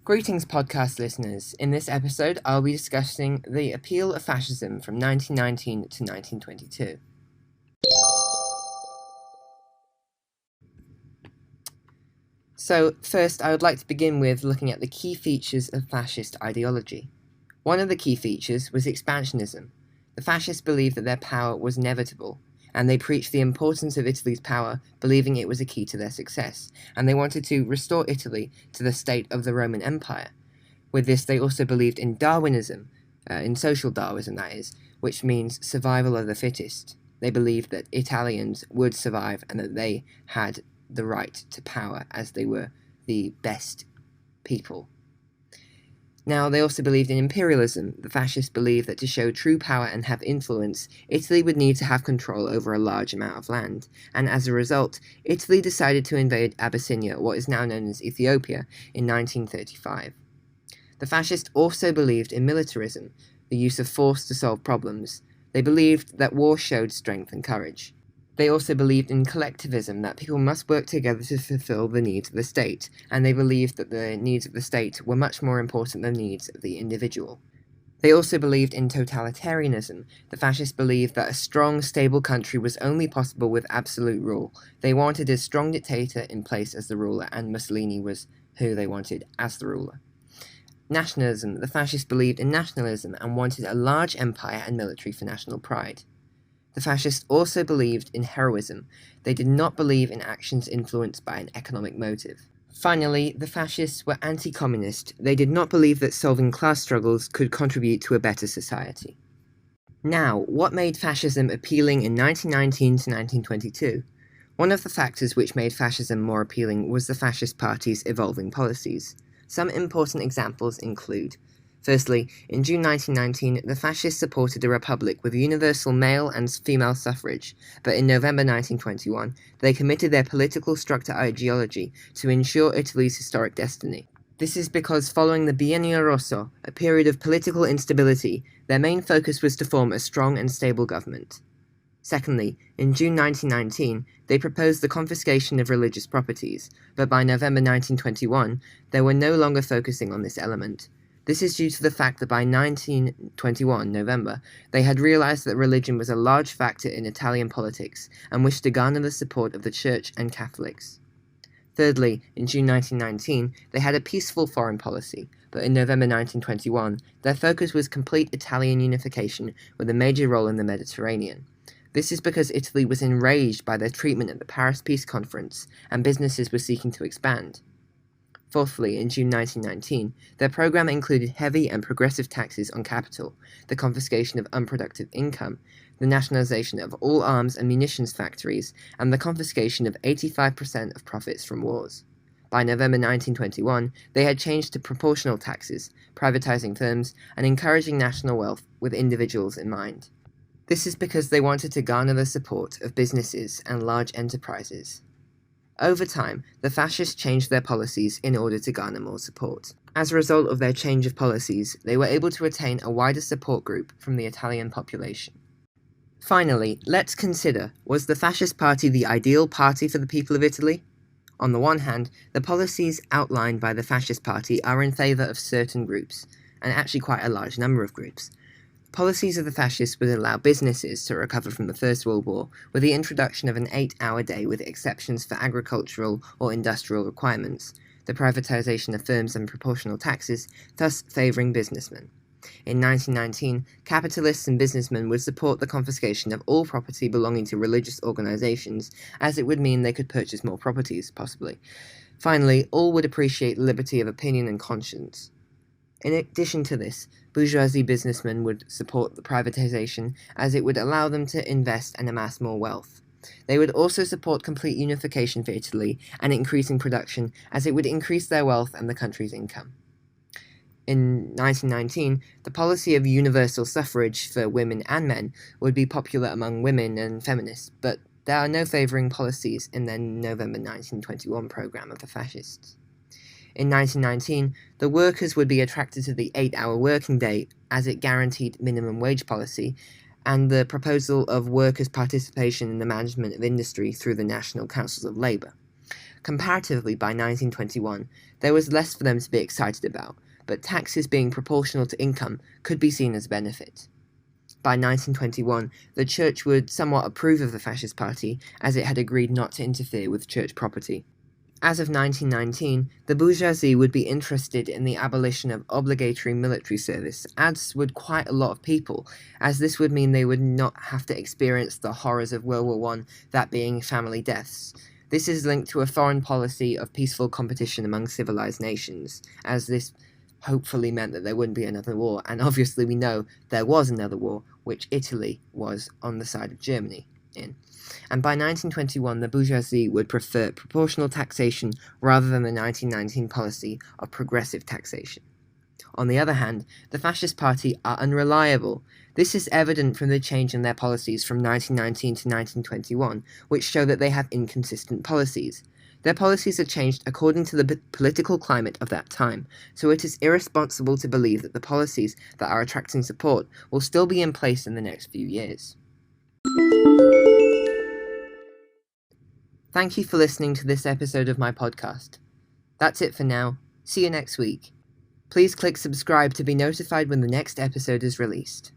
Greetings, podcast listeners. In this episode, I'll be discussing the appeal of fascism from 1919 to 1922. So, first, I would like to begin with looking at the key features of fascist ideology. One of the key features was expansionism. The fascists believed that their power was inevitable, and they preached the importance of Italy's power, believing it was a key to their success, and they wanted to restore Italy to the state of the Roman Empire. With this, they also believed in Darwinism, in social Darwinism that is, which means survival of the fittest. They believed that Italians would survive and that they had the right to power as they were the best people. Now, they also believed in imperialism. The fascists believed that to show true power and have influence, Italy would need to have control over a large amount of land, and as a result, Italy decided to invade Abyssinia, what is now known as Ethiopia, in 1935. The fascists also believed in militarism, the use of force to solve problems. They believed that war showed strength and courage. They also believed in collectivism, that people must work together to fulfill the needs of the state, and they believed that the needs of the state were much more important than the needs of the individual. They also believed in totalitarianism. The fascists believed that a strong, stable country was only possible with absolute rule. They wanted a strong dictator in place as the ruler, and Mussolini was who they wanted as the ruler. Nationalism. The fascists believed in nationalism and wanted a large empire and military for national pride. The fascists also believed in heroism. They did not believe in actions influenced by an economic motive. Finally, the fascists were anti-communist. They did not believe that solving class struggles could contribute to a better society. Now, what made fascism appealing in 1919 to 1922? One of the factors which made fascism more appealing was the fascist party's evolving policies. Some important examples include: firstly, in June 1919, the fascists supported a republic with universal male and female suffrage, but in November 1921, they committed their political structure ideology to ensure Italy's historic destiny. This is because following the Biennio Rosso, a period of political instability, their main focus was to form a strong and stable government. Secondly, in June 1919, they proposed the confiscation of religious properties, but by November 1921, they were no longer focusing on this element. This is due to the fact that by 1921 November, they had realized that religion was a large factor in Italian politics and wished to garner the support of the Church and Catholics. Thirdly, in June 1919, they had a peaceful foreign policy, but in November 1921, their focus was complete Italian unification with a major role in the Mediterranean. This is because Italy was enraged by their treatment at the Paris Peace Conference, and businesses were seeking to expand. Fourthly, in June 1919, their program included heavy and progressive taxes on capital, the confiscation of unproductive income, the nationalization of all arms and munitions factories, and the confiscation of 85% of profits from wars. By November 1921, they had changed to proportional taxes, privatizing firms, and encouraging national wealth with individuals in mind. This is because they wanted to garner the support of businesses and large enterprises. Over time, the fascists changed their policies in order to garner more support. As a result of their change of policies, they were able to attain a wider support group from the Italian population. Finally, let's consider, was the fascist party the ideal party for the people of Italy? On the one hand, the policies outlined by the fascist party are in favour of certain groups, and actually quite a large number of groups. Policies of the fascists would allow businesses to recover from the First World War with the introduction of an 8-hour day with exceptions for agricultural or industrial requirements, the privatization of firms and proportional taxes, thus favouring businessmen. In 1919, capitalists and businessmen would support the confiscation of all property belonging to religious organizations, as it would mean they could purchase more properties, possibly. Finally, all would appreciate liberty of opinion and conscience. In addition to this, bourgeoisie businessmen would support the privatization, as it would allow them to invest and amass more wealth. They would also support complete unification for Italy and increasing production, as it would increase their wealth and the country's income. In 1919, the policy of universal suffrage for women and men would be popular among women and feminists, but there are no favouring policies in their November 1921 program of the fascists. In 1919, the workers would be attracted to the 8-hour working day as it guaranteed minimum wage policy, and the proposal of workers' participation in the management of industry through the National Councils of Labour. Comparatively, by 1921, there was less for them to be excited about, but taxes being proportional to income could be seen as a benefit. By 1921, the church would somewhat approve of the Fascist Party, as it had agreed not to interfere with church property. As of 1919, the bourgeoisie would be interested in the abolition of obligatory military service, as would quite a lot of people, as this would mean they would not have to experience the horrors of World War I, that being family deaths. This is linked to a foreign policy of peaceful competition among civilized nations, as this hopefully meant that there wouldn't be another war, and obviously we know there was another war, which Italy was on the side of Germany in. And by 1921, the bourgeoisie would prefer proportional taxation rather than the 1919 policy of progressive taxation. On the other hand, the Fascist Party are unreliable. This is evident from the change in their policies from 1919 to 1921, which show that they have inconsistent policies. Their policies are changed according to the political climate of that time, so it is irresponsible to believe that the policies that are attracting support will still be in place in the next few years. Thank you for listening to this episode of my podcast. That's it for now. See you next week. Please click subscribe to be notified when the next episode is released.